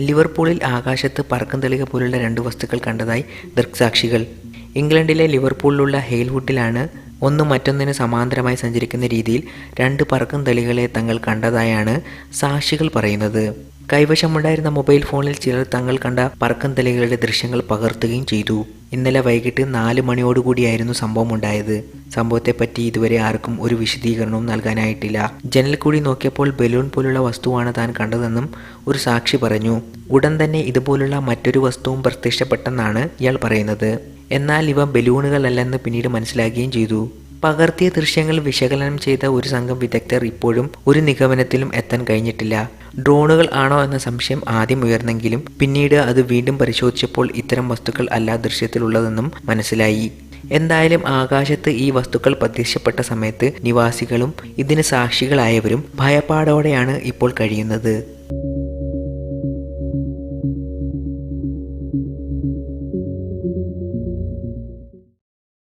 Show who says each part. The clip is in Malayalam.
Speaker 1: ലിവർപൂളിൽ ആകാശത്ത് പറക്കുംതളിക പോലുള്ള 2 വസ്തുക്കൾ കണ്ടതായി ദൃക്സാക്ഷികൾ. ഇംഗ്ലണ്ടിലെ ലിവർപൂളിലുള്ള ഹെയിൽവുഡിലാണ് ഒന്ന് മറ്റൊന്നിന് സമാന്തരമായി സഞ്ചരിക്കുന്ന രീതിയിൽ 2 പറക്കുംതളികളെ തങ്ങൾ കണ്ടതായാണ് സാക്ഷികൾ പറയുന്നത്. കൈവശമുണ്ടായിരുന്ന മൊബൈൽ ഫോണിൽ ചിലർ തങ്ങൾ കണ്ട പറക്കുംതളികളുടെ ദൃശ്യങ്ങൾ പകർത്തുകയും ചെയ്തു. ഇന്നലെ വൈകിട്ട് 4 മണിയോടുകൂടിയായിരുന്നു സംഭവം ഉണ്ടായത്. സംഭവത്തെപ്പറ്റി ഇതുവരെ ആർക്കും ഒരു വിശദീകരണവും നൽകാനായിട്ടില്ല. ജനൽ കൂടി നോക്കിയപ്പോൾ ബലൂൺ പോലുള്ള വസ്തുവാണ് താൻ കണ്ടതെന്നും ഒരു സാക്ഷി പറഞ്ഞു. ഉടൻ തന്നെ ഇതുപോലുള്ള മറ്റൊരു വസ്തുവും പ്രത്യക്ഷപ്പെട്ടെന്നാണ് ഇയാൾ പറയുന്നത്. എന്നാൽ ഇവ ബലൂണുകളല്ലെന്ന് പിന്നീട് മനസ്സിലാക്കുകയും ചെയ്തു. പകർത്തിയ ദൃശ്യങ്ങൾ വിശകലനം ചെയ്ത ഒരു സംഘം വിദഗ്ധർ ഇപ്പോഴും ഒരു നിഗമനത്തിലും എത്താൻ കഴിഞ്ഞിട്ടില്ല. ഡ്രോണുകൾ ആണോ എന്ന സംശയം ആദ്യം ഉയർന്നെങ്കിലും പിന്നീട് അത് വീണ്ടും പരിശോധിച്ചപ്പോൾ ഇത്തരം വസ്തുക്കൾ അല്ല ദൃശ്യത്തിലുള്ളതെന്നും മനസ്സിലായി. എന്തായാലും ആകാശത്ത് ഈ വസ്തുക്കൾ പ്രത്യക്ഷപ്പെട്ട സമയത്ത് നിവാസികളും ഇതിന് സാക്ഷികളായവരും ഭയപ്പാടോടെയാണ് ഇപ്പോൾ കഴിയുന്നത്.